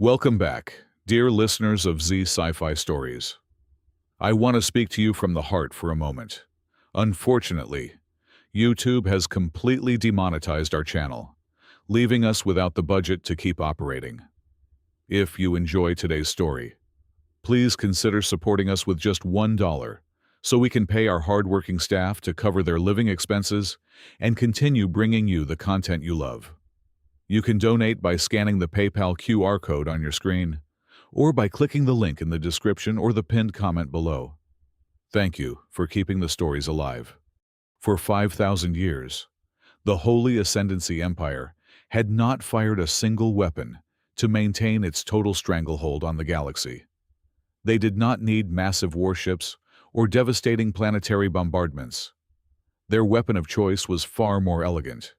Welcome back, dear listeners of Z Sci-Fi Stories. I want to speak to you from the heart for a moment. Unfortunately, YouTube has completely demonetized our channel, leaving us without the budget to keep operating. If you enjoy today's story, please consider supporting us with just $1 so we can pay our hardworking staff to cover their living expenses and continue bringing you the content you love. You can donate by scanning the PayPal QR code on your screen or by clicking the link in the description or the pinned comment below. Thank you for keeping the stories alive. For 5,000 years, the Holy Ascendancy Empire had not fired a single weapon to maintain its total stranglehold on the galaxy. They did not need massive warships or devastating planetary bombardments. Their weapon of choice was far more elegant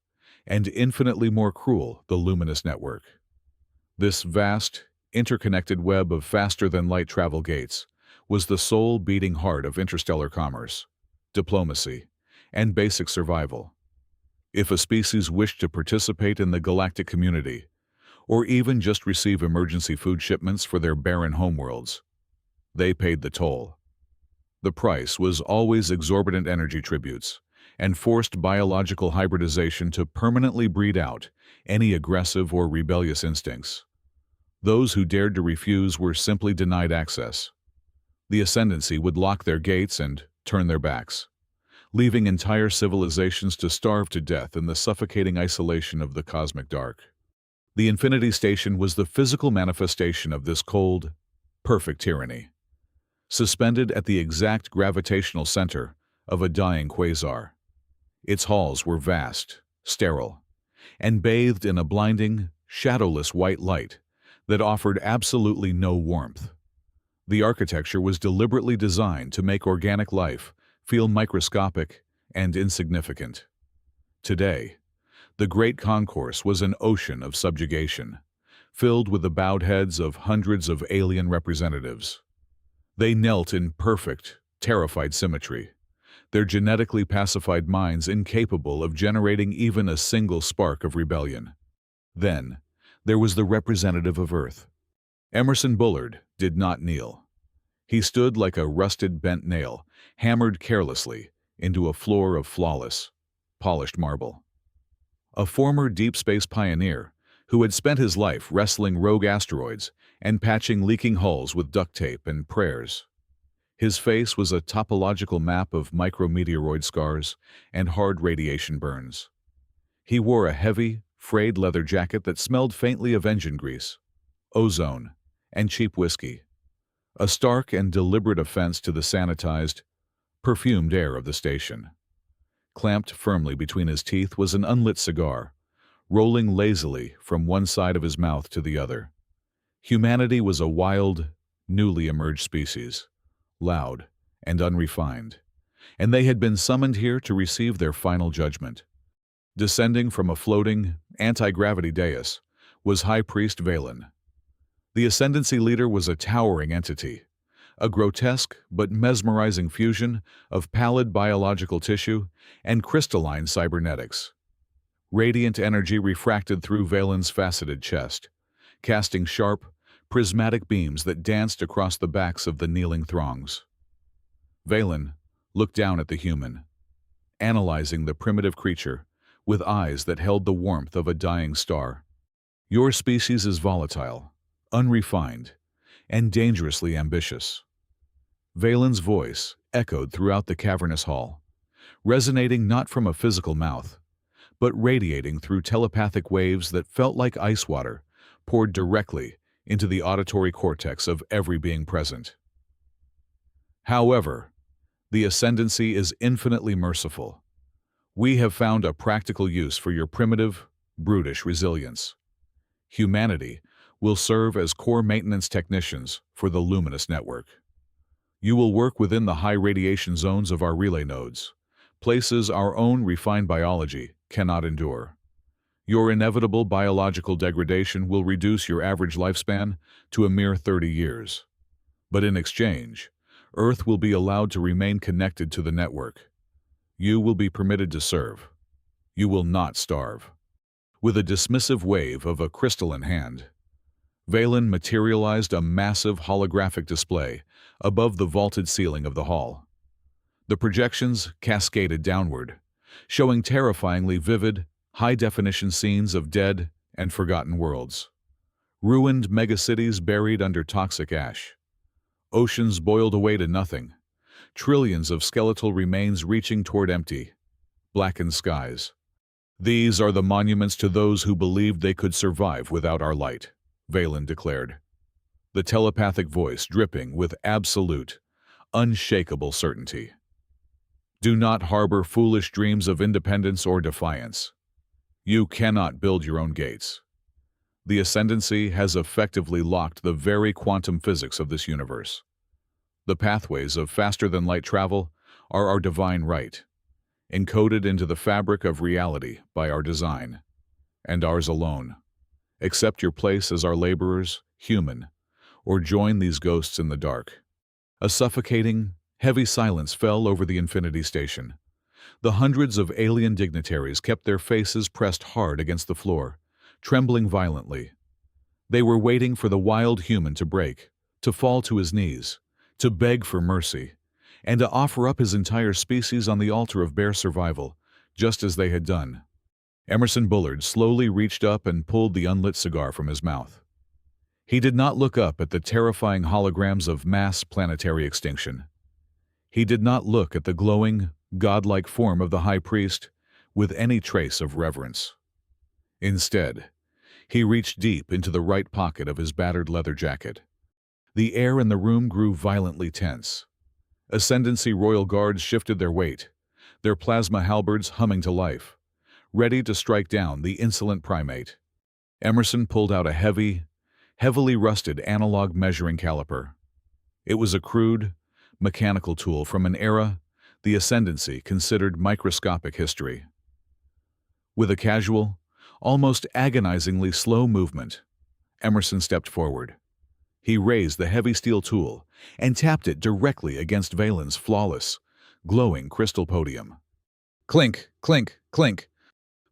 and infinitely more cruel: the luminous network. This vast, interconnected web of faster-than-light travel gates was the soul-beating heart of interstellar commerce, diplomacy, and basic survival. If a species wished to participate in the galactic community, or even just receive emergency food shipments for their barren homeworlds, they paid the toll. The price was always exorbitant energy tributes and forced biological hybridization to permanently breed out any aggressive or rebellious instincts. Those who dared to refuse were simply denied access. The Ascendancy would lock their gates and turn their backs, leaving entire civilizations to starve to death in the suffocating isolation of the cosmic dark. The Infinity Station was the physical manifestation of this cold, perfect tyranny, suspended at the exact gravitational center of a dying quasar. Its halls were vast, sterile, and bathed in a blinding, shadowless white light that offered absolutely no warmth. The architecture was deliberately designed to make organic life feel microscopic and insignificant. Today, the Great Concourse was an ocean of subjugation, filled with the bowed heads of hundreds of alien representatives. They knelt in perfect, terrified symmetry, their genetically pacified minds incapable of generating even a single spark of rebellion. Then, there was the representative of Earth. Emerson Bullard did not kneel. He stood like a rusted bent nail, hammered carelessly into a floor of flawless, polished marble. A former deep space pioneer who had spent his life wrestling rogue asteroids and patching leaking hulls with duct tape and prayers. His face was a topological map of micrometeoroid scars and hard radiation burns. He wore a heavy, frayed leather jacket that smelled faintly of engine grease, ozone, and cheap whiskey, a stark and deliberate offense to the sanitized, perfumed air of the station. Clamped firmly between his teeth was an unlit cigar, rolling lazily from one side of his mouth to the other. Humanity was a wild, newly emerged species, loud and unrefined, and they had been summoned here to receive their final judgment. Descending from a floating, anti-gravity dais was High Priest Valen. The Ascendancy leader was a towering entity, a grotesque but mesmerizing fusion of pallid biological tissue and crystalline cybernetics. Radiant energy refracted through Valen's faceted chest, casting sharp, prismatic beams that danced across the backs of the kneeling throngs. Valen looked down at the human, analyzing the primitive creature with eyes that held the warmth of a dying star. Your species is volatile, unrefined, and dangerously ambitious. Valen's voice echoed throughout the cavernous hall, resonating not from a physical mouth, but radiating through telepathic waves that felt like ice water poured directly into the auditory cortex of every being present. However, the Ascendancy is infinitely merciful. We have found a practical use for your primitive, brutish resilience. Humanity will serve as core maintenance technicians for the luminous network. You will work within the high radiation zones of our relay nodes, places our own refined biology cannot endure. Your inevitable biological degradation will reduce your average lifespan to a mere 30 years. But in exchange, Earth will be allowed to remain connected to the network. You will be permitted to serve. You will not starve. With a dismissive wave of a crystalline hand, Valen materialized a massive holographic display above the vaulted ceiling of the hall. The projections cascaded downward, showing terrifyingly vivid, high-definition scenes of dead and forgotten worlds. Ruined megacities buried under toxic ash. Oceans boiled away to nothing. Trillions of skeletal remains reaching toward empty, blackened skies. "These are the monuments to those who believed they could survive without our light," Valen declared, the telepathic voice dripping with absolute, unshakable certainty. "Do not harbor foolish dreams of independence or defiance. You cannot build your own gates. The Ascendancy has effectively locked the very quantum physics of this universe. The pathways of faster-than-light travel are our divine right, encoded into the fabric of reality by our design, and ours alone. Accept your place as our laborers, human, or join these ghosts in the dark." A suffocating, heavy silence fell over the Infinity Station. The hundreds of alien dignitaries kept their faces pressed hard against the floor, trembling violently. They were waiting for the wild human to break, to fall to his knees, to beg for mercy, and to offer up his entire species on the altar of bare survival, just as they had done. Emerson Bullard slowly reached up and pulled the unlit cigar from his mouth. He did not look up at the terrifying holograms of mass planetary extinction. He did not look at the glowing, godlike form of the High Priest with any trace of reverence. Instead, he reached deep into the right pocket of his battered leather jacket. The air in the room grew violently tense. Ascendancy Royal Guards shifted their weight, their plasma halberds humming to life, ready to strike down the insolent primate. Emerson pulled out a heavily rusted analog measuring caliper. It was a crude, mechanical tool from an era the Ascendancy considered microscopic history. With a casual, almost agonizingly slow movement, Emerson stepped forward. He raised the heavy steel tool and tapped it directly against Valen's flawless, glowing crystal podium. Clink, clink, clink.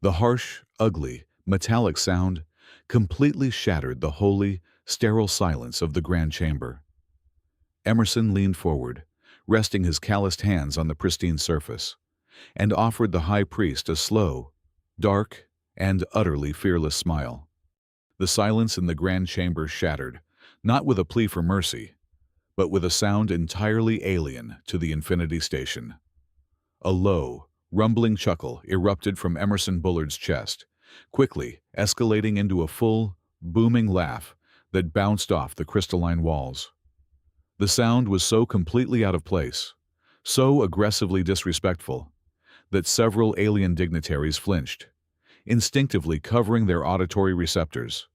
The harsh, ugly, metallic sound completely shattered the holy, sterile silence of the grand chamber. Emerson leaned forward, resting his calloused hands on the pristine surface, and offered the High Priest a slow, dark, and utterly fearless smile. The silence in the grand chamber shattered, not with a plea for mercy, but with a sound entirely alien to the Infinity Station. A low, rumbling chuckle erupted from Emerson Bullard's chest, quickly escalating into a full, booming laugh that bounced off the crystalline walls. The sound was so completely out of place, so aggressively disrespectful, that several alien dignitaries flinched, instinctively covering their auditory receptors.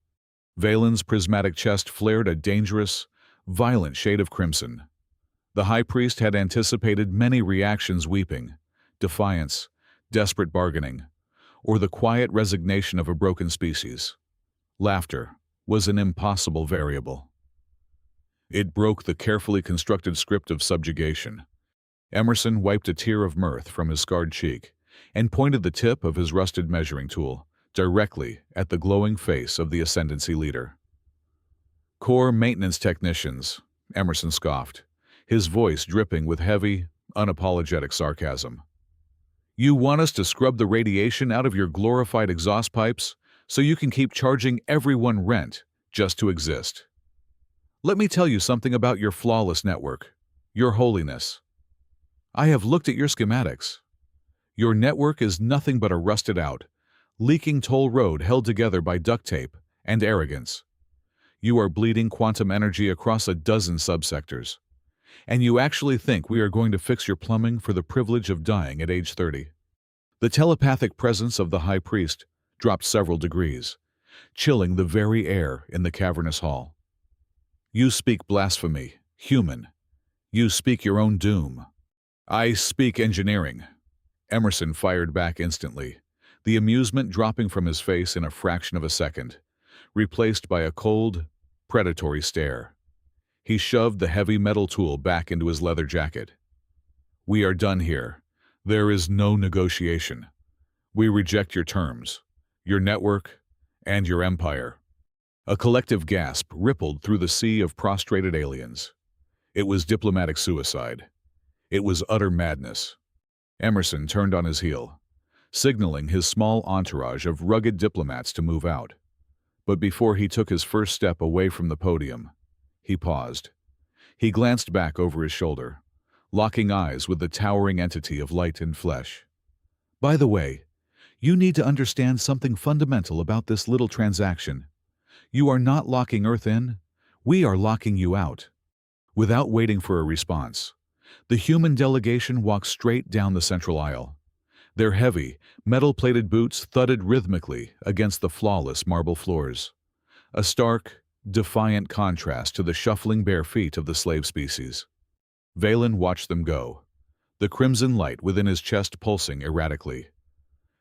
Valen's prismatic chest flared a dangerous, violent shade of crimson. The High Priest had anticipated many reactions: weeping, defiance, desperate bargaining, or the quiet resignation of a broken species. Laughter was an impossible variable. It broke the carefully constructed script of subjugation. Emerson wiped a tear of mirth from his scarred cheek and pointed the tip of his rusted measuring tool directly at the glowing face of the Ascendancy leader. "Core maintenance technicians," Emerson scoffed, his voice dripping with heavy, unapologetic sarcasm. "You want us to scrub the radiation out of your glorified exhaust pipes so you can keep charging everyone rent just to exist. Let me tell you something about your flawless network, Your Holiness. I have looked at your schematics. Your network is nothing but a rusted-out, leaking toll road held together by duct tape and arrogance. You are bleeding quantum energy across a dozen subsectors, and you actually think we are going to fix your plumbing for the privilege of dying at age 30. The telepathic presence of the High Priest dropped several degrees, chilling the very air in the cavernous hall. You speak blasphemy, human. You speak your own doom. I speak engineering. Emerson fired back instantly, the amusement dropping from his face in a fraction of a second, replaced by a cold, predatory stare. He shoved the heavy metal tool back into his leather jacket. We are done here. There is no negotiation. We reject your terms, your network, and your empire. A collective gasp rippled through the sea of prostrated aliens. It was diplomatic suicide. It was utter madness. Emerson turned on his heel, signaling his small entourage of rugged diplomats to move out. But before he took his first step away from the podium, he paused. He glanced back over his shoulder, locking eyes with the towering entity of light and flesh. By the way, you need to understand something fundamental about this little transaction. You are not locking Earth in, we are locking you out. Without waiting for a response, the human delegation walked straight down the central aisle. Their heavy, metal-plated boots thudded rhythmically against the flawless marble floors, a stark, defiant contrast to the shuffling bare feet of the slave species. Valen watched them go, the crimson light within his chest pulsing erratically.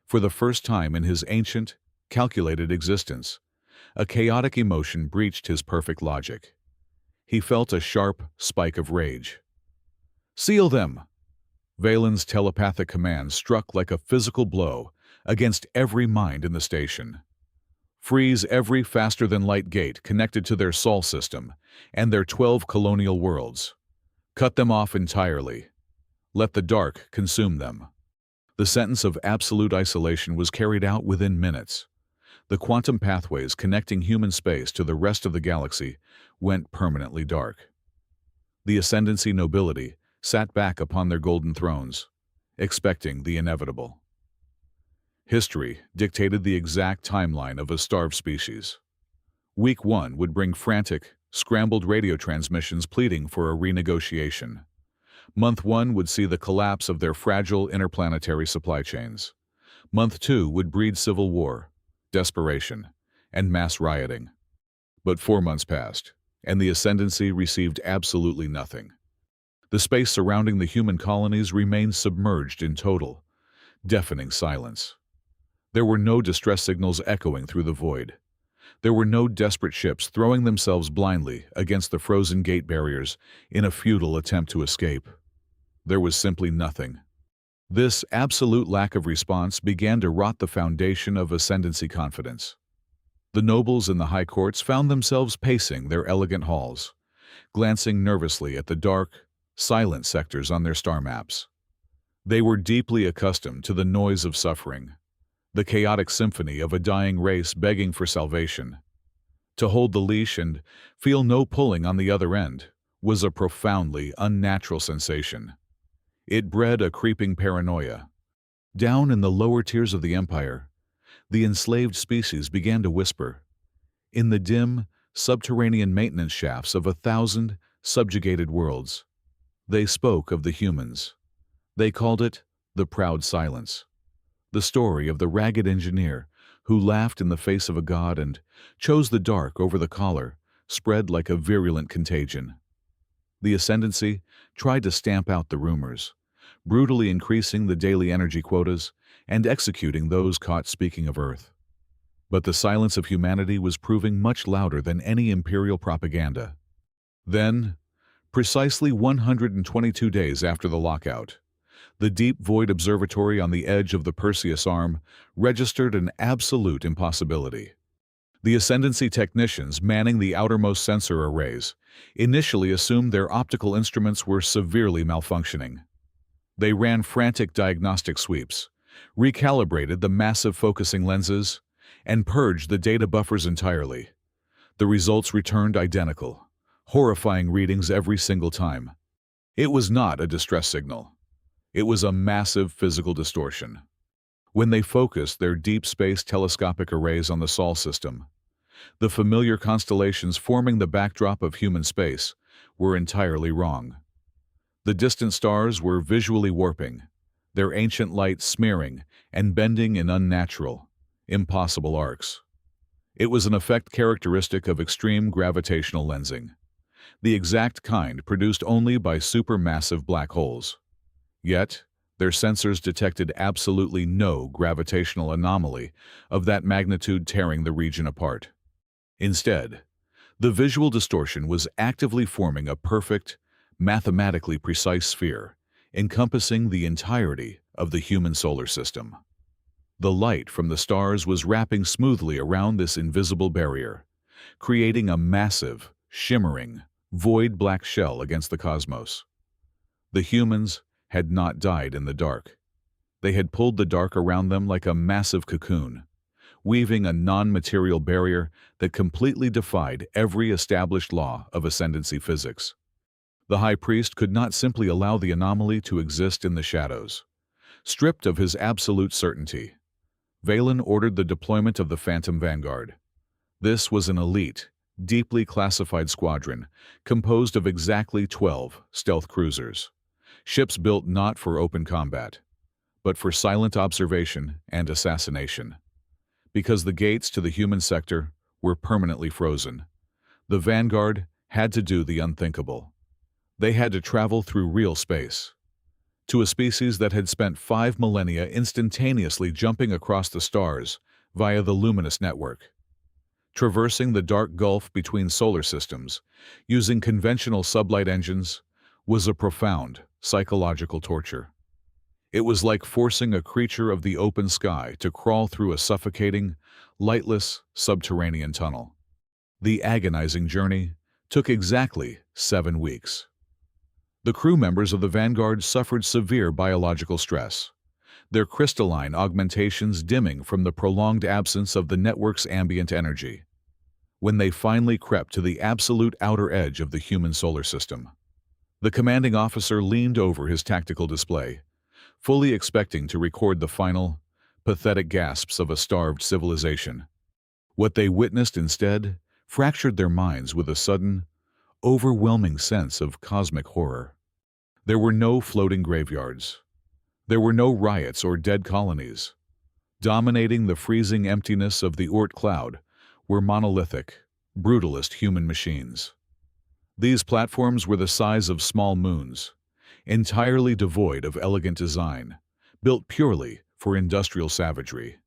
For the first time in his ancient, calculated existence, a chaotic emotion breached his perfect logic. He felt a sharp spike of rage. "Seal them!" Valen's telepathic command struck like a physical blow against every mind in the station. Freeze every faster-than-light gate connected to their sol system and their 12 colonial worlds. Cut them off entirely. Let the dark consume them. The sentence of absolute isolation was carried out within minutes. The quantum pathways connecting human space to the rest of the galaxy went permanently dark. The Ascendancy nobility sat back upon their golden thrones, expecting the inevitable. History dictated the exact timeline of a starved species. Week 1 would bring frantic, scrambled radio transmissions pleading for a renegotiation. Month 1 would see the collapse of their fragile interplanetary supply chains. Month 2 would breed civil war, desperation, and mass rioting. But 4 months passed, and the Ascendancy received absolutely nothing. The space surrounding the human colonies remained submerged in total, deafening silence. There were no distress signals echoing through the void. There were no desperate ships throwing themselves blindly against the frozen gate barriers in a futile attempt to escape. There was simply nothing. This absolute lack of response began to rot the foundation of Ascendancy confidence. The nobles in the high courts found themselves pacing their elegant halls, glancing nervously at the dark, silent sectors on their star maps. They were deeply accustomed to the noise of suffering, the chaotic symphony of a dying race begging for salvation. To hold the leash and feel no pulling on the other end was a profoundly unnatural sensation. It bred a creeping paranoia. Down in the lower tiers of the Empire, the enslaved species began to whisper. In the dim, subterranean maintenance shafts of 1,000 subjugated worlds, they spoke of the humans. They called it the proud silence. The story of the ragged engineer who laughed in the face of a god and chose the dark over the collar spread like a virulent contagion. The Ascendancy tried to stamp out the rumors, brutally increasing the daily energy quotas and executing those caught speaking of Earth. But the silence of humanity was proving much louder than any imperial propaganda. Then, precisely 122 days after the lockout, the Deep Void Observatory on the edge of the Perseus Arm registered an absolute impossibility. The Ascendancy technicians manning the outermost sensor arrays initially assumed their optical instruments were severely malfunctioning. They ran frantic diagnostic sweeps, recalibrated the massive focusing lenses, and purged the data buffers entirely. The results returned identical, horrifying readings every single time. It was not a distress signal. It was a massive physical distortion. When they focused their deep space telescopic arrays on the Sol system, the familiar constellations forming the backdrop of human space were entirely wrong. The distant stars were visually warping, their ancient light smearing and bending in unnatural, impossible arcs. It was an effect characteristic of extreme gravitational lensing, the exact kind produced only by supermassive black holes. Yet, their sensors detected absolutely no gravitational anomaly of that magnitude tearing the region apart. Instead, the visual distortion was actively forming a perfect, mathematically precise sphere, encompassing the entirety of the human solar system. The light from the stars was wrapping smoothly around this invisible barrier, creating a massive, shimmering, void black shell against the cosmos. The humans had not died in the dark. They had pulled the dark around them like a massive cocoon, weaving a non-material barrier that completely defied every established law of ascendancy physics. The High Priest could not simply allow the anomaly to exist in the shadows. Stripped of his absolute certainty, Valen ordered the deployment of the Phantom Vanguard. This was an elite, deeply classified squadron composed of exactly 12 stealth cruisers, ships built not for open combat, but for silent observation and assassination. Because the gates to the human sector were permanently frozen, the Vanguard had to do the unthinkable. They had to travel through real space, to a species that had spent 5 millennia instantaneously jumping across the stars via the luminous network. Traversing the dark gulf between solar systems, using conventional sublight engines, was a profound psychological torture. It was like forcing a creature of the open sky to crawl through a suffocating, lightless subterranean tunnel. The agonizing journey took exactly 7 weeks. The crew members of the Vanguard suffered severe biological stress, their crystalline augmentations dimming from the prolonged absence of the network's ambient energy. When they finally crept to the absolute outer edge of the human solar system, the commanding officer leaned over his tactical display, fully expecting to record the final, pathetic gasps of a starved civilization. What they witnessed instead fractured their minds with a sudden, overwhelming sense of cosmic horror. There were no floating graveyards. There were no riots or dead colonies. Dominating the freezing emptiness of the Oort cloud were monolithic, brutalist human machines. These platforms were the size of small moons, entirely devoid of elegant design, built purely for industrial savagery.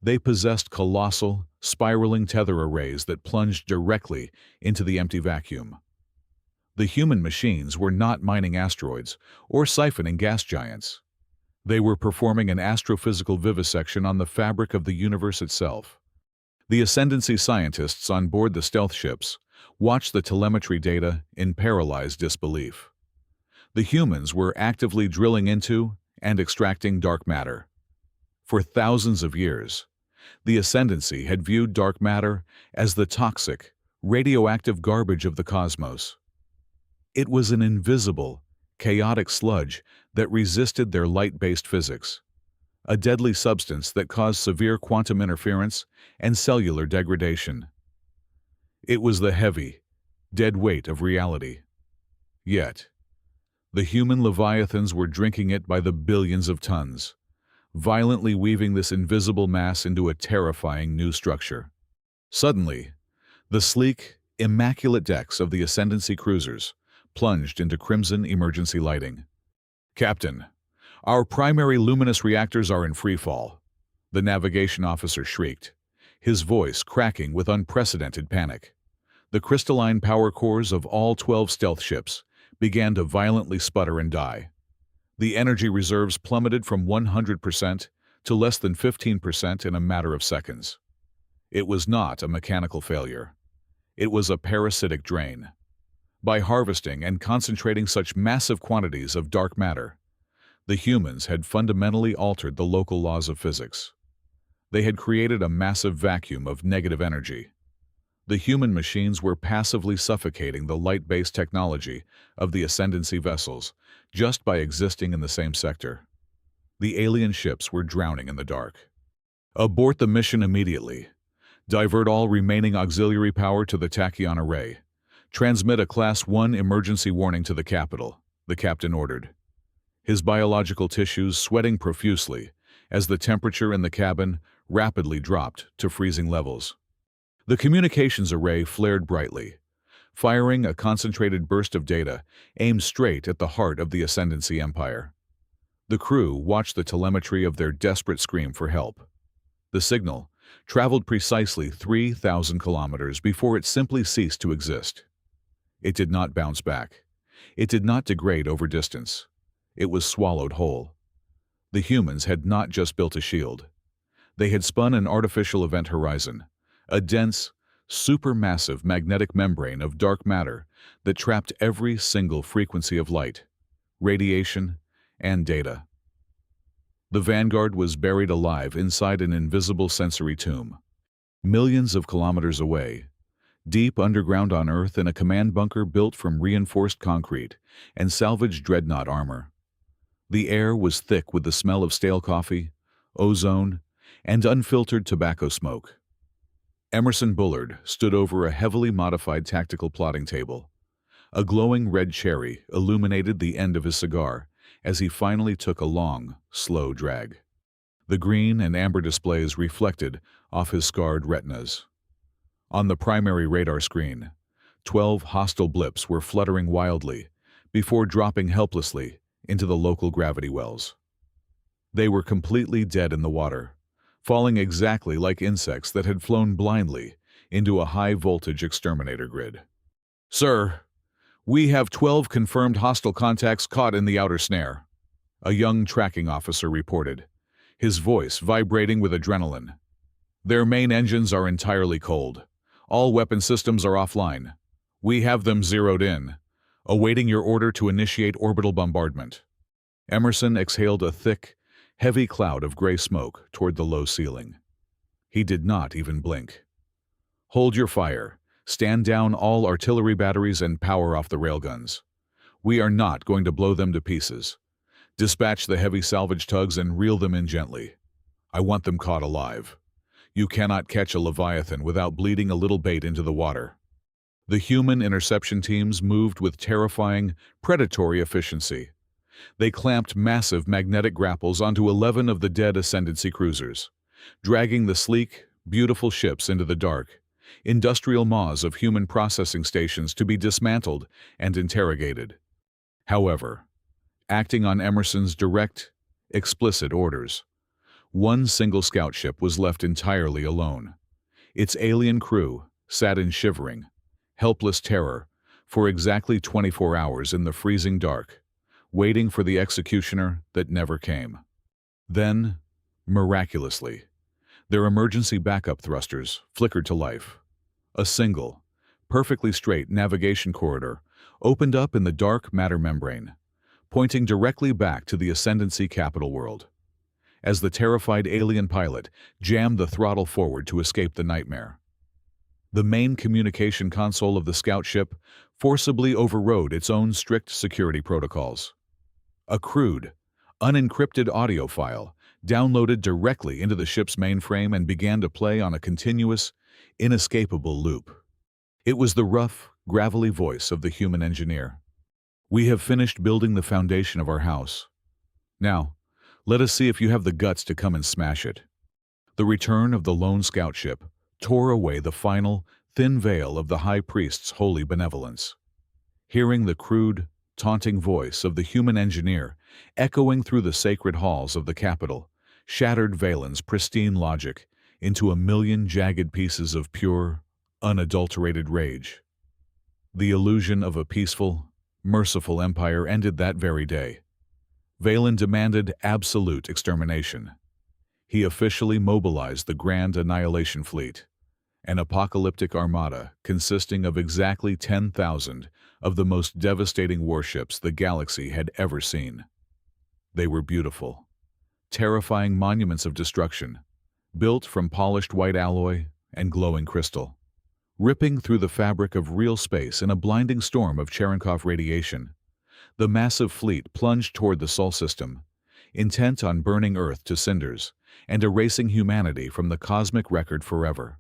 They possessed colossal, spiraling tether arrays that plunged directly into the empty vacuum. The human machines were not mining asteroids or siphoning gas giants. They were performing an astrophysical vivisection on the fabric of the universe itself. The ascendancy scientists on board the stealth ships watched the telemetry data in paralyzed disbelief. The humans were actively drilling into and extracting dark matter. For thousands of years, the ascendancy had viewed dark matter as the toxic, radioactive garbage of the cosmos. It was an invisible, chaotic sludge that resisted their light-based physics, a deadly substance that caused severe quantum interference and cellular degradation. It was the heavy, dead weight of reality. Yet, the human leviathans were drinking it by the billions of tons, violently weaving this invisible mass into a terrifying new structure. Suddenly, the sleek, immaculate decks of the Ascendancy cruisers plunged into crimson emergency lighting. "Captain, our primary luminous reactors are in freefall," the navigation officer shrieked, his voice cracking with unprecedented panic. The crystalline power cores of all 12 stealth ships began to violently sputter and die. The energy reserves plummeted from 100% to less than 15% in a matter of seconds. It was not a mechanical failure. It was a parasitic drain. By harvesting and concentrating such massive quantities of dark matter, the humans had fundamentally altered the local laws of physics. They had created a massive vacuum of negative energy. The human machines were passively suffocating the light-based technology of the Ascendancy vessels just by existing in the same sector. The alien ships were drowning in the dark. "Abort the mission immediately. Divert all remaining auxiliary power to the tachyon array. Transmit a Class 1 emergency warning to the capital," the captain ordered, his biological tissues sweating profusely as the temperature in the cabin rapidly dropped to freezing levels. The communications array flared brightly, firing a concentrated burst of data aimed straight at the heart of the Ascendancy Empire. The crew watched the telemetry of their desperate scream for help. The signal traveled precisely 3,000 kilometers before it simply ceased to exist. It did not bounce back. It did not degrade over distance. It was swallowed whole. The humans had not just built a shield. They had spun an artificial event horizon, a dense, supermassive magnetic membrane of dark matter that trapped every single frequency of light, radiation, and data. The Vanguard was buried alive inside an invisible sensory tomb, millions of kilometers away, deep underground on Earth in a command bunker built from reinforced concrete and salvaged dreadnought armor. The air was thick with the smell of stale coffee, ozone, and unfiltered tobacco smoke. Emerson Bullard stood over a heavily modified tactical plotting table. A glowing red cherry illuminated the end of his cigar as he finally took a long, slow drag. The green and amber displays reflected off his scarred retinas. On the primary radar screen, 12 hostile blips were fluttering wildly before dropping helplessly into the local gravity wells. They were completely dead in the water, falling exactly like insects that had flown blindly into a high-voltage exterminator grid. "Sir, we have 12 confirmed hostile contacts caught in the outer snare," a young tracking officer reported, his voice vibrating with adrenaline. "Their main engines are entirely cold. All weapon systems are offline. We have them zeroed in, awaiting your order to initiate orbital bombardment." Emerson exhaled a thick, heavy cloud of gray smoke toward the low ceiling. He did not even blink. "Hold your fire. Stand down all artillery batteries and power off the railguns. We are not going to blow them to pieces. Dispatch the heavy salvage tugs and reel them in gently. I want them caught alive. You cannot catch a leviathan without bleeding a little bait into the water." The human interception teams moved with terrifying, predatory efficiency. They clamped massive magnetic grapples onto 11 of the dead Ascendancy cruisers, dragging the sleek, beautiful ships into the dark, industrial maws of human processing stations to be dismantled and interrogated. However, acting on Emerson's direct, explicit orders, one single scout ship was left entirely alone. Its alien crew sat in shivering, helpless terror for exactly 24 hours in the freezing dark, waiting for the executioner that never came. Then, miraculously, their emergency backup thrusters flickered to life. A single, perfectly straight navigation corridor opened up in the dark matter membrane, pointing directly back to the Ascendancy capital world. As the terrified alien pilot jammed the throttle forward to escape the nightmare, the main communication console of the scout ship forcibly overrode its own strict security protocols. A crude, unencrypted audio file downloaded directly into the ship's mainframe and began to play on a continuous, inescapable loop. It was the rough, gravelly voice of the human engineer. "We have finished building the foundation of our house. Now, let us see if you have the guts to come and smash it." The return of the lone scout ship tore away the final, thin veil of the high priest's holy benevolence. Hearing the crude, taunting voice of the human engineer echoing through the sacred halls of the capital shattered Valen's pristine logic into a million jagged pieces of pure, unadulterated rage. The illusion of a peaceful, merciful empire ended that very day. Valen demanded absolute extermination. He officially mobilized the Grand Annihilation Fleet, an apocalyptic armada consisting of exactly 10,000 of the most devastating warships the galaxy had ever seen. They were beautiful, terrifying monuments of destruction, built from polished white alloy and glowing crystal. Ripping through the fabric of real space in a blinding storm of Cherenkov radiation, the massive fleet plunged toward the Sol system, intent on burning Earth to cinders and erasing humanity from the cosmic record forever.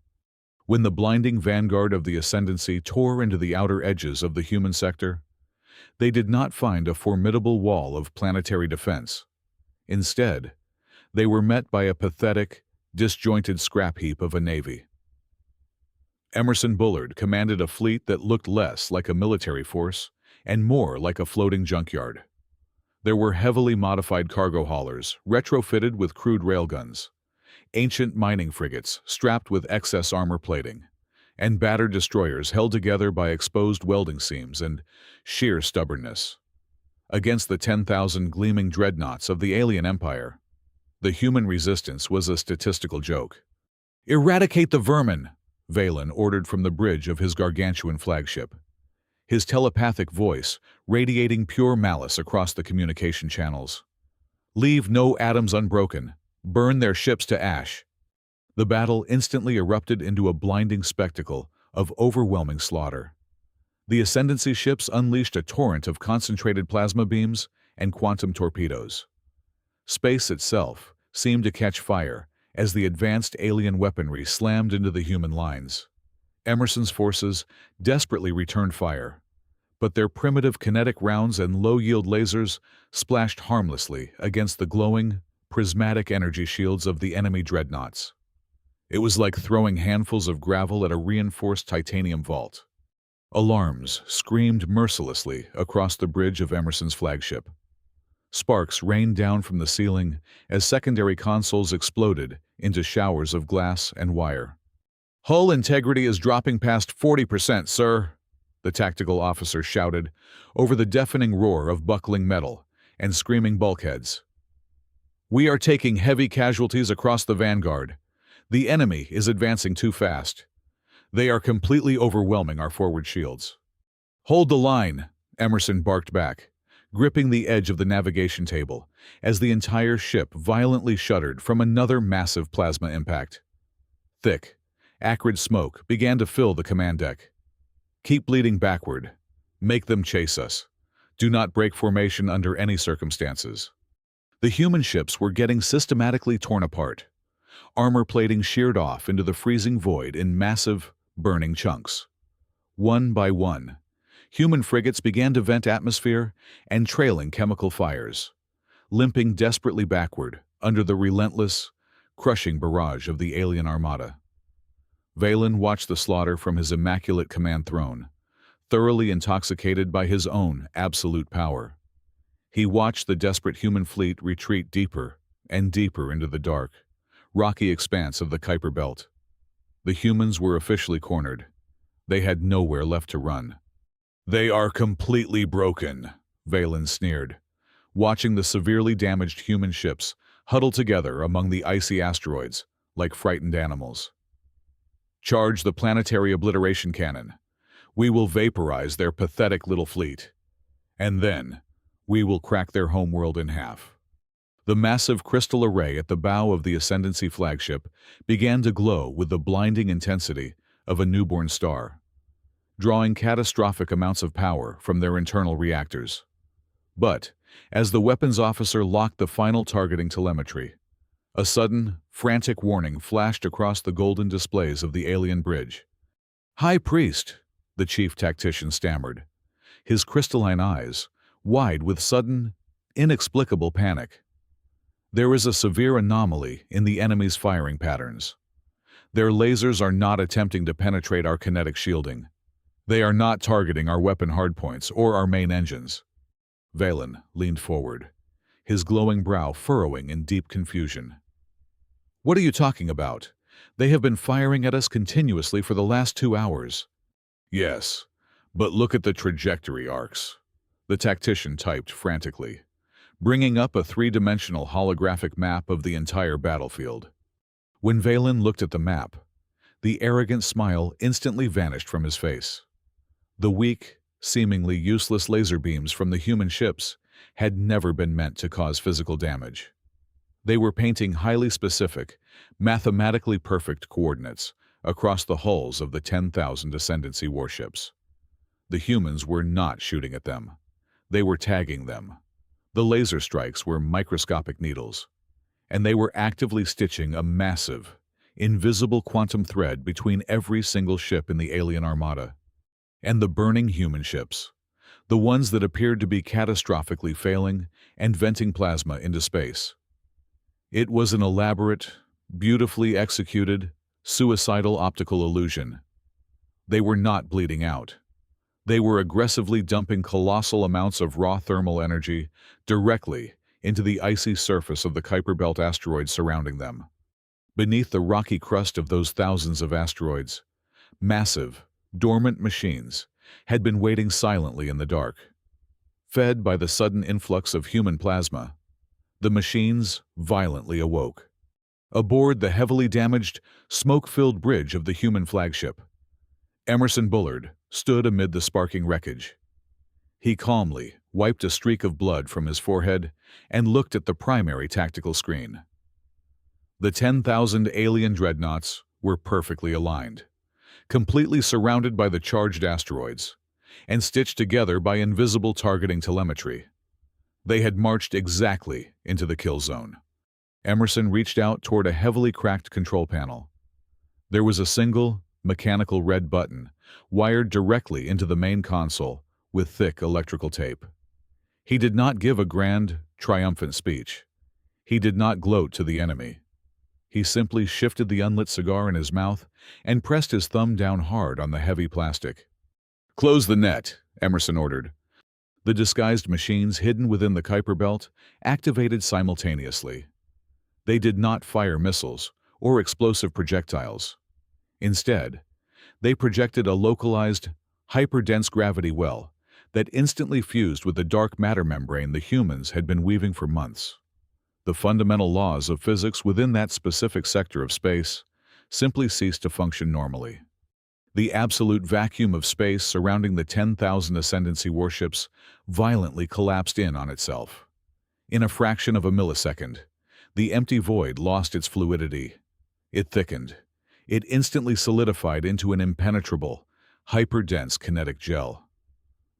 When the blinding vanguard of the Ascendancy tore into the outer edges of the human sector, they did not find a formidable wall of planetary defense. Instead, they were met by a pathetic, disjointed scrap heap of a navy. Emerson Bullard commanded a fleet that looked less like a military force and more like a floating junkyard. There were heavily modified cargo haulers retrofitted with crude railguns, ancient mining frigates strapped with excess armor plating, and battered destroyers held together by exposed welding seams and sheer stubbornness. Against the 10,000 gleaming dreadnoughts of the alien empire, the human resistance was a statistical joke. "Eradicate the vermin!" Valen ordered from the bridge of his gargantuan flagship, his telepathic voice radiating pure malice across the communication channels. Leave no atoms unbroken. Burn their ships to ash. The battle instantly erupted into a blinding spectacle of overwhelming slaughter. The Ascendancy ships unleashed a torrent of concentrated plasma beams and quantum torpedoes. Space itself seemed to catch fire as the advanced alien weaponry slammed into the human lines. Emerson's forces desperately returned fire, but their primitive kinetic rounds and low-yield lasers splashed harmlessly against the glowing, prismatic energy shields of the enemy dreadnoughts. It was like throwing handfuls of gravel at a reinforced titanium vault. Alarms screamed mercilessly across the bridge of Emerson's flagship. Sparks rained down from the ceiling as secondary consoles exploded into showers of glass and wire. "Hull integrity is dropping past 40%, sir," the tactical officer shouted over the deafening roar of buckling metal and screaming bulkheads. "We are taking heavy casualties across the vanguard. The enemy is advancing too fast. They are completely overwhelming our forward shields." "Hold the line," Emerson barked back, gripping the edge of the navigation table as the entire ship violently shuddered from another massive plasma impact. Thick, acrid smoke began to fill the command deck. "Keep bleeding backward. Make them chase us. Do not break formation under any circumstances." The human ships were getting systematically torn apart. Armor plating sheared off into the freezing void in massive, burning chunks. One by one, human frigates began to vent atmosphere and trailing chemical fires, limping desperately backward under the relentless, crushing barrage of the alien armada. Valen watched the slaughter from his immaculate command throne, thoroughly intoxicated by his own absolute power. He watched the desperate human fleet retreat deeper and deeper into the dark, rocky expanse of the Kuiper Belt. The humans were officially cornered. They had nowhere left to run. "They are completely broken," Valen sneered, watching the severely damaged human ships huddle together among the icy asteroids like frightened animals. "Charge the planetary obliteration cannon. We will vaporize their pathetic little fleet. And then, we will crack their homeworld in half." The massive crystal array at the bow of the Ascendancy flagship began to glow with the blinding intensity of a newborn star, drawing catastrophic amounts of power from their internal reactors. But, as the weapons officer locked the final targeting telemetry, a sudden, frantic warning flashed across the golden displays of the alien bridge. "High Priest," the chief tactician stammered, his crystalline eyes wide with sudden, inexplicable panic. "There is a severe anomaly in the enemy's firing patterns. Their lasers are not attempting to penetrate our kinetic shielding. They are not targeting our weapon hardpoints or our main engines." Valen leaned forward, his glowing brow furrowing in deep confusion. "What are you talking about? They have been firing at us continuously for the last 2 hours." "Yes, but look at the trajectory arcs," the tactician typed frantically, bringing up a three-dimensional holographic map of the entire battlefield. When Valen looked at the map, the arrogant smile instantly vanished from his face. The weak, seemingly useless laser beams from the human ships had never been meant to cause physical damage. They were painting highly specific, mathematically perfect coordinates across the hulls of the 10,000 Ascendancy warships. The humans were not shooting at them. They were tagging them. The laser strikes were microscopic needles, and they were actively stitching a massive, invisible quantum thread between every single ship in the alien armada. And the burning human ships, the ones that appeared to be catastrophically failing and venting plasma into space. It was an elaborate, beautifully executed, suicidal optical illusion. They were not bleeding out. They were aggressively dumping colossal amounts of raw thermal energy directly into the icy surface of the Kuiper Belt asteroids surrounding them. Beneath the rocky crust of those thousands of asteroids, massive, dormant machines had been waiting silently in the dark. Fed by the sudden influx of human plasma, the machines violently awoke. Aboard the heavily damaged, smoke-filled bridge of the human flagship, Emerson Bullard stood amid the sparking wreckage. He calmly wiped a streak of blood from his forehead and looked at the primary tactical screen. The 10,000 alien dreadnoughts were perfectly aligned, completely surrounded by the charged asteroids, and stitched together by invisible targeting telemetry. They had marched exactly into the kill zone. Emerson reached out toward a heavily cracked control panel. There was a single, mechanical red button wired directly into the main console with thick electrical tape. He did not give a grand, triumphant speech. He did not gloat to the enemy. He simply shifted the unlit cigar in his mouth and pressed his thumb down hard on the heavy plastic. "Close the net," Emerson ordered. The disguised machines hidden within the Kuiper belt activated simultaneously. They did not fire missiles or explosive projectiles. Instead, they projected a localized, hyperdense gravity well that instantly fused with the dark matter membrane the humans had been weaving for months. The fundamental laws of physics within that specific sector of space simply ceased to function normally. The absolute vacuum of space surrounding the 10,000 Ascendancy warships violently collapsed in on itself. In a fraction of a millisecond, the empty void lost its fluidity. It thickened. It instantly solidified into an impenetrable, hyperdense kinetic gel.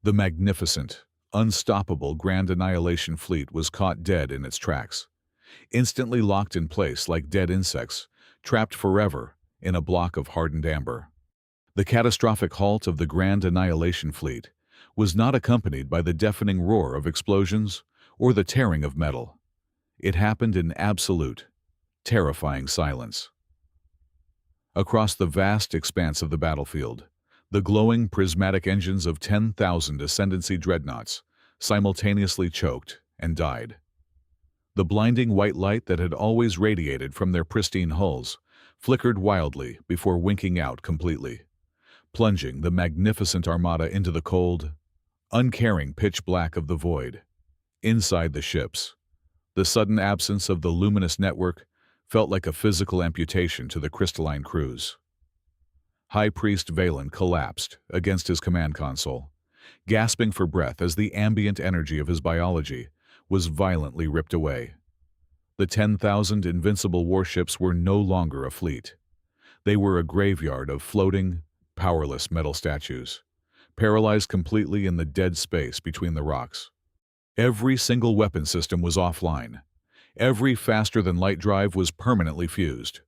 The magnificent, unstoppable Grand Annihilation fleet was caught dead in its tracks, instantly locked in place like dead insects, trapped forever in a block of hardened amber. The catastrophic halt of the Grand Annihilation fleet was not accompanied by the deafening roar of explosions or the tearing of metal. It happened in absolute, terrifying silence. Across the vast expanse of the battlefield, the glowing prismatic engines of 10,000 Ascendancy dreadnoughts simultaneously choked and died. The blinding white light that had always radiated from their pristine hulls flickered wildly before winking out completely, plunging the magnificent armada into the cold, uncaring pitch black of the void. Inside the ships, the sudden absence of the luminous network felt like a physical amputation to the crystalline crews. High Priest Valen collapsed against his command console, gasping for breath as the ambient energy of his biology was violently ripped away. The 10,000 invincible warships were no longer a fleet. They were a graveyard of floating, powerless metal statues, paralyzed completely in the dead space between the rocks. Every single weapon system was offline. Every faster-than-light drive was permanently fused.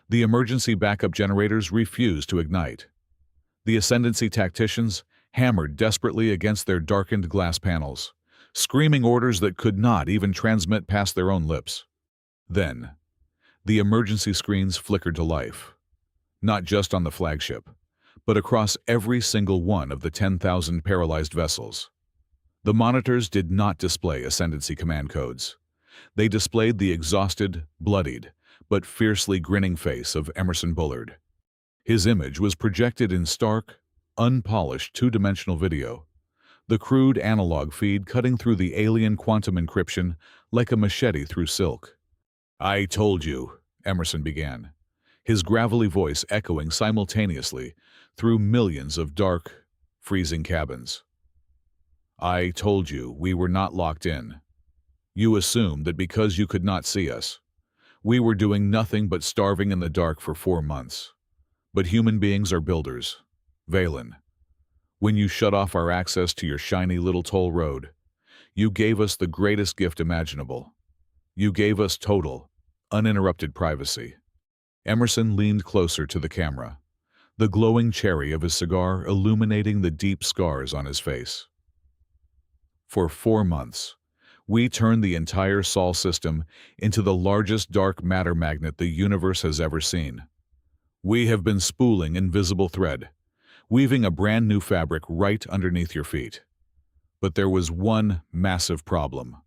The emergency backup generators refused to ignite. The Ascendancy tacticians hammered desperately against their darkened glass panels, screaming orders that could not even transmit past their own lips. Then, the emergency screens flickered to life, not just on the flagship, but across every single one of the 10,000 paralyzed vessels. The monitors did not display Ascendancy command codes. They displayed the exhausted, bloodied, but fiercely grinning face of Emerson Bullard. His image was projected in stark, unpolished two-dimensional video, the crude analog feed cutting through the alien quantum encryption like a machete through silk. "I told you," Emerson began, his gravelly voice echoing simultaneously through millions of dark, freezing cabins. "I told you we were not locked in. You assumed that because you could not see us, we were doing nothing but starving in the dark for 4 months. But human beings are builders. Valen, when you shut off our access to your shiny little toll road, you gave us the greatest gift imaginable. You gave us total, uninterrupted privacy." Emerson leaned closer to the camera, the glowing cherry of his cigar illuminating the deep scars on his face. "For 4 months, we turned the entire Sol system into the largest dark matter magnet the universe has ever seen. We have been spooling invisible thread, weaving a brand new fabric right underneath your feet. But there was one massive problem."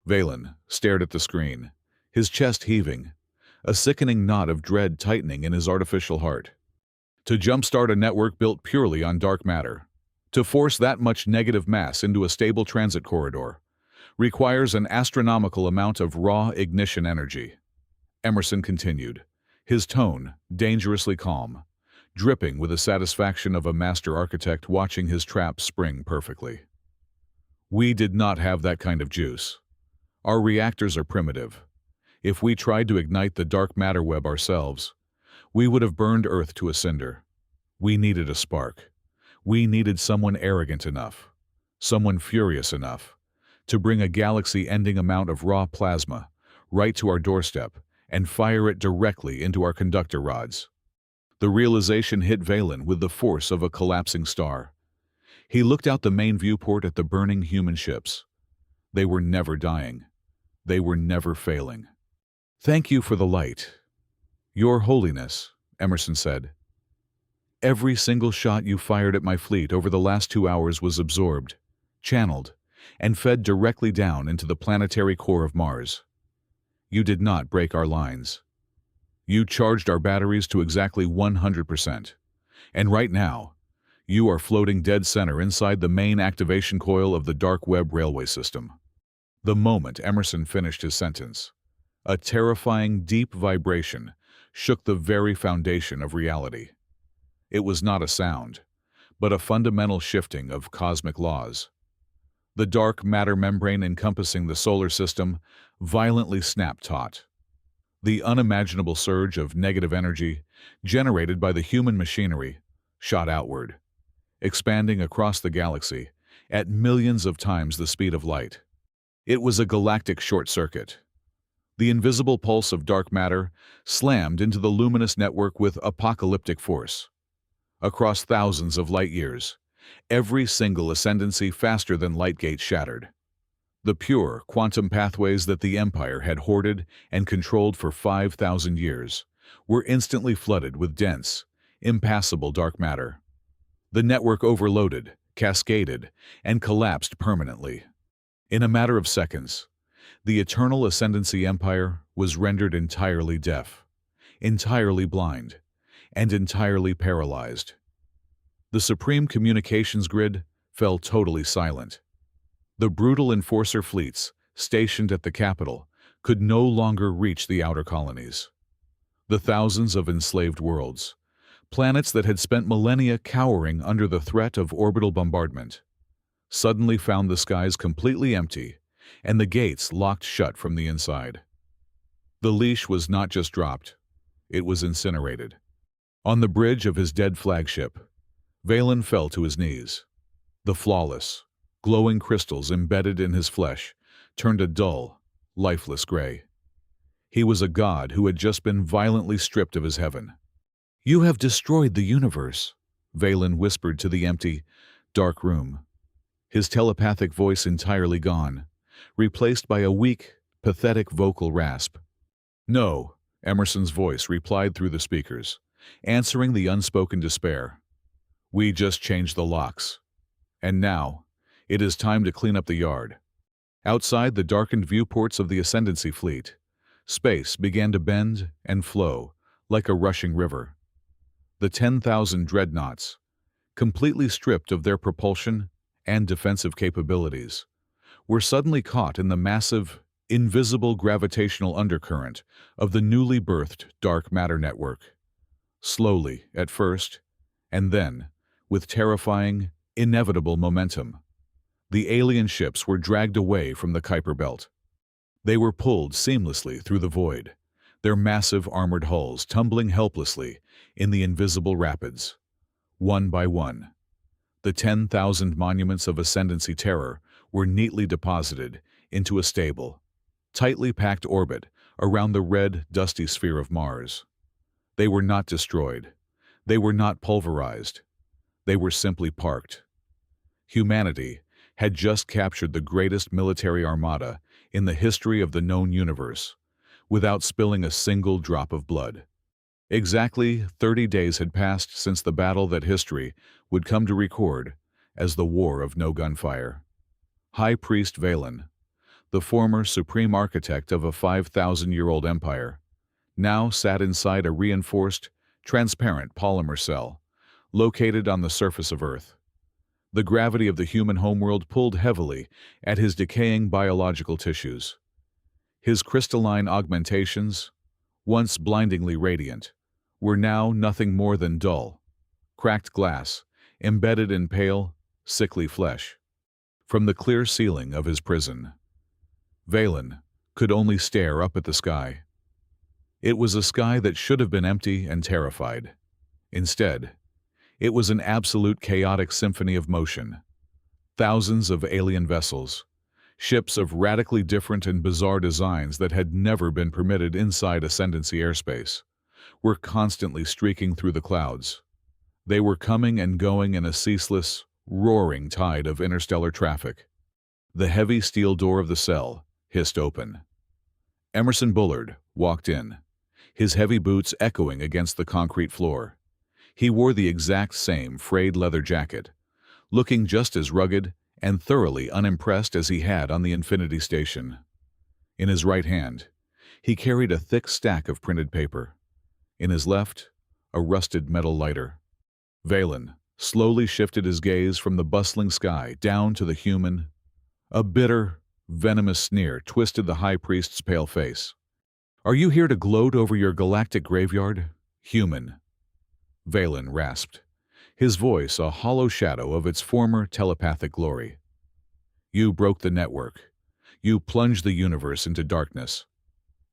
Valen stared at the screen, his chest heaving, a sickening knot of dread tightening in his artificial heart. To jumpstart a network built purely on dark matter, to force that much negative mass into a stable transit corridor, requires an astronomical amount of raw ignition energy. Emerson continued, his tone dangerously calm, dripping with the satisfaction of a master architect watching his trap spring perfectly. We did not have that kind of juice. Our reactors are primitive. If we tried to ignite the dark matter web ourselves, we would have burned Earth to a cinder. We needed a spark. We needed someone arrogant enough, someone furious enough, to bring a galaxy-ending amount of raw plasma right to our doorstep and fire it directly into our conductor rods. The realization hit Valen with the force of a collapsing star. He looked out the main viewport at the burning human ships. They were never dying. They were never failing. "Thank you for the light, Your Holiness," Emerson said. "Every single shot you fired at my fleet over the last 2 hours was absorbed, channeled, and fed directly down into the planetary core of Mars. You did not break our lines. You charged our batteries to exactly 100%. And right now, you are floating dead center inside the main activation coil of the dark web railway system." The moment Emerson finished his sentence, a terrifying, deep vibration shook the very foundation of reality. It was not a sound, but a fundamental shifting of cosmic laws. The dark matter membrane encompassing the solar system violently snapped taut. The unimaginable surge of negative energy generated by the human machinery shot outward, expanding across the galaxy at millions of times the speed of light. It was a galactic short circuit. The invisible pulse of dark matter slammed into the luminous network with apocalyptic force. Across thousands of light years, every single ascendancy faster than light gate shattered. The pure quantum pathways that the Empire had hoarded and controlled for 5,000 years were instantly flooded with dense, impassable dark matter. The network overloaded, cascaded, and collapsed permanently. In a matter of seconds, the Eternal Ascendancy Empire was rendered entirely deaf, entirely blind, and entirely paralyzed. The Supreme Communications Grid fell totally silent. The brutal enforcer fleets stationed at the capital could no longer reach the outer colonies. The thousands of enslaved worlds, planets that had spent millennia cowering under the threat of orbital bombardment, suddenly found the skies completely empty and the gates locked shut from the inside. The leash was not just dropped, it was incinerated. On the bridge of his dead flagship, Valen fell to his knees. The flawless, glowing crystals embedded in his flesh turned a dull, lifeless gray. He was a god who had just been violently stripped of his heaven. "You have destroyed the universe," Valen whispered to the empty, dark room, his telepathic voice entirely gone, replaced by a weak, pathetic vocal rasp. "No," Emerson's voice replied through the speakers, answering the unspoken despair. "We just changed the locks. And now, it is time to clean up the yard." Outside the darkened viewports of the Ascendancy fleet, space began to bend and flow like a rushing river. The 10,000 dreadnoughts, completely stripped of their propulsion and defensive capabilities, were suddenly caught in the massive, invisible gravitational undercurrent of the newly birthed dark matter network. Slowly, at first, and then, with terrifying, inevitable momentum, the alien ships were dragged away from the Kuiper Belt. They were pulled seamlessly through the void, their massive armored hulls tumbling helplessly in the invisible rapids. One by one, the 10,000 monuments of Ascendancy terror were neatly deposited into a stable, tightly packed orbit around the red, dusty sphere of Mars. They were not destroyed. They were not pulverized. They were simply parked. Humanity had just captured the greatest military armada in the history of the known universe, without spilling a single drop of blood. Exactly 30 days had passed since the battle that history would come to record as the War of No Gunfire. High Priest Valen, the former supreme architect of a 5,000-year-old empire, now sat inside a reinforced, transparent polymer cell located on the surface of Earth. The gravity of the human homeworld pulled heavily at his decaying biological tissues. His crystalline augmentations, once blindingly radiant, were now nothing more than dull, cracked glass, embedded in pale, sickly flesh. From the clear ceiling of his prison, Valen could only stare up at the sky. It was a sky that should have been empty and terrified. Instead, it was an absolute chaotic symphony of motion. Thousands of alien vessels, ships of radically different and bizarre designs that had never been permitted inside Ascendancy airspace, were constantly streaking through the clouds. They were coming and going in a ceaseless, roaring tide of interstellar traffic. The heavy steel door of the cell hissed open. Emerson Bullard walked in, his heavy boots echoing against the concrete floor. He wore the exact same frayed leather jacket, looking just as rugged and thoroughly unimpressed as he had on the Infinity Station. In his right hand, he carried a thick stack of printed paper. In his left, a rusted metal lighter. Valen slowly shifted his gaze from the bustling sky down to the human. A bitter, venomous sneer twisted the High Priest's pale face. "Are you here to gloat over your galactic graveyard, human?" Valen rasped, his voice a hollow shadow of its former telepathic glory. "You broke the network. You plunged the universe into darkness.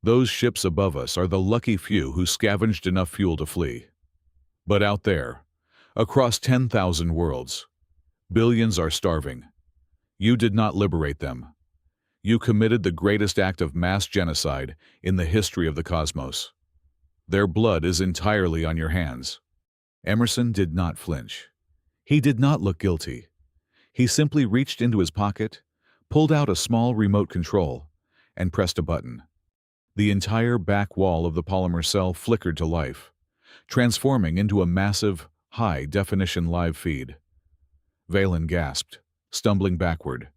Those ships above us are the lucky few who scavenged enough fuel to flee. But out there, across 10,000 worlds, billions are starving. You did not liberate them. You committed the greatest act of mass genocide in the history of the cosmos. Their blood is entirely on your hands." Emerson did not flinch. He did not look guilty. He simply reached into his pocket, pulled out a small remote control, and pressed a button. The entire back wall of the polymer cell flickered to life, transforming into a massive, high-definition live feed. Valen gasped, stumbling backward.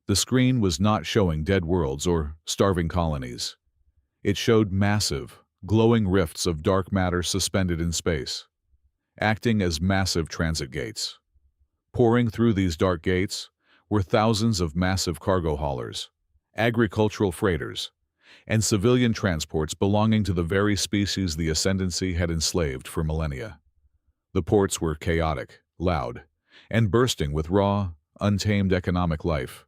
The screen was not showing dead worlds or starving colonies. It showed massive, glowing rifts of dark matter suspended in space, acting as massive transit gates. Pouring through these dark gates were thousands of massive cargo haulers, agricultural freighters, and civilian transports belonging to the very species the Ascendancy had enslaved for millennia. The ports were chaotic, loud, and bursting with raw, untamed economic life.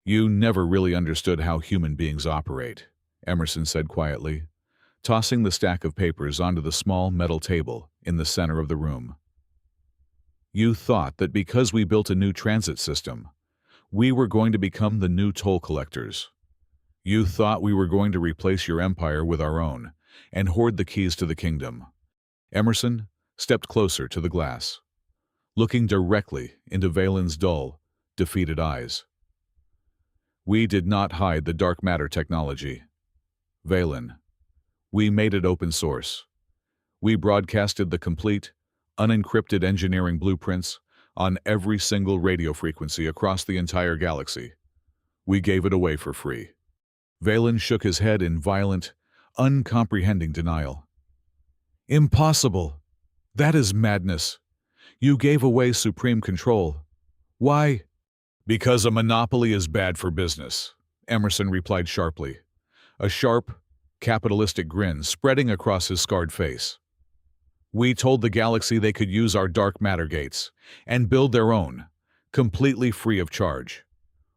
"You never really understood how human beings operate," Emerson said quietly, tossing the stack of papers onto the small metal table in the center of the room. "You thought that because we built a new transit system, we were going to become the new toll collectors. You thought we were going to replace your empire with our own and hoard the keys to the kingdom." Emerson stepped closer to the glass, looking directly into Valen's dull, defeated eyes. "We did not hide the dark matter technology. Valen, we made it open source. We broadcasted the complete, unencrypted engineering blueprints on every single radio frequency across the entire galaxy. We gave it away for free." Valen shook his head in violent, uncomprehending denial. "Impossible! That is madness. You gave away supreme control. Why?" "Because a monopoly is bad for business," Emerson replied sharply, a sharp, capitalistic grin spreading across his scarred face. "We told the galaxy they could use our dark matter gates and build their own, completely free of charge.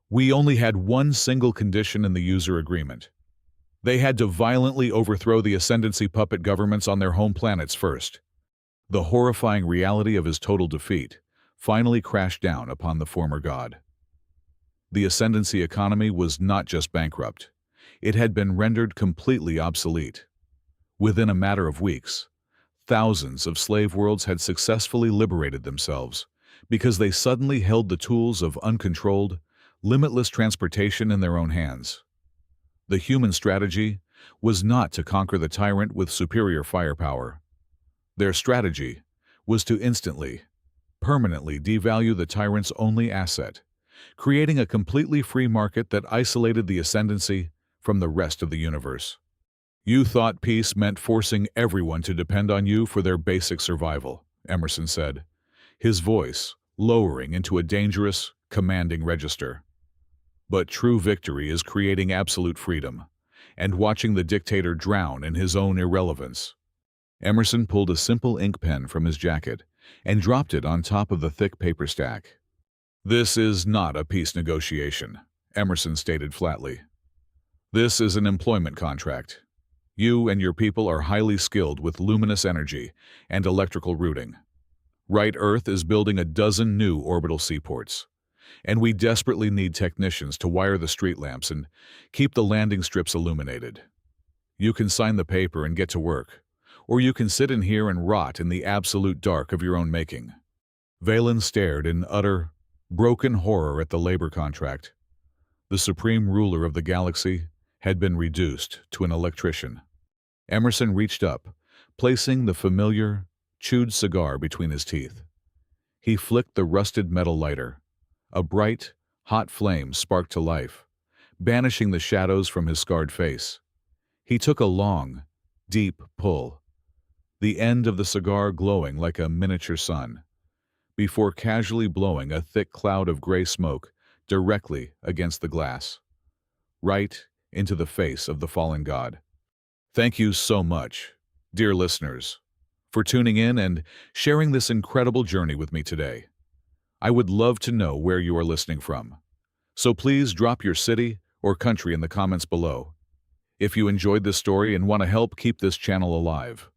We only had one single condition in the user agreement. They had to violently overthrow the Ascendancy puppet governments on their home planets first." The horrifying reality of his total defeat finally crashed down upon the former god. The Ascendancy economy was not just bankrupt. It had been rendered completely obsolete. Within a matter of weeks, thousands of slave worlds had successfully liberated themselves because they suddenly held the tools of uncontrolled, limitless transportation in their own hands. The human strategy was not to conquer the tyrant with superior firepower. Their strategy was to instantly, permanently devalue the tyrant's only asset, creating a completely free market that isolated the Ascendancy from the rest of the universe. "You thought peace meant forcing everyone to depend on you for their basic survival," Emerson said, his voice lowering into a dangerous, commanding register. "But true victory is creating absolute freedom, and watching the dictator drown in his own irrelevance. Emerson pulled a simple ink pen from his jacket and dropped it on top of the thick paper stack. "This is not a peace negotiation," Emerson stated flatly. "This is an employment contract. You and your people are highly skilled with luminous energy and electrical routing. Right Earth is building a dozen new orbital seaports, and we desperately need technicians to wire the street lamps and keep the landing strips illuminated. You can sign the paper and get to work, or you can sit in here and rot in the absolute dark of your own making." Valen stared in utter, broken horror at the labor contract. The supreme ruler of the galaxy had been reduced to an electrician. Emerson reached up, placing the familiar, chewed cigar between his teeth. He flicked the rusted metal lighter. A bright, hot flame sparked to life, banishing the shadows from his scarred face. He took a long, deep pull, the end of the cigar glowing like a miniature sun, before casually blowing a thick cloud of gray smoke directly against the glass, right into the face of the fallen god. Thank you so much, dear listeners, for tuning in and sharing this incredible journey with me today. I would love to know where you are listening from, so please drop your city or country in the comments below. If you enjoyed this story and want to help keep this channel alive,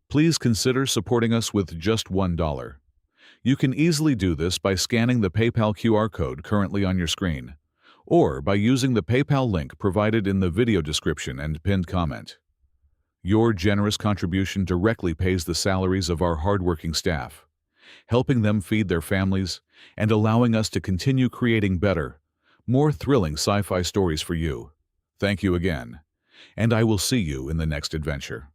please consider supporting us with just $1. You can easily do this by scanning the PayPal QR code currently on your screen, or by using the PayPal link provided in the video description and pinned comment. Your generous contribution directly pays the salaries of our hardworking staff, helping them feed their families and allowing us to continue creating better, more thrilling sci-fi stories for you. Thank you again, and I will see you in the next adventure.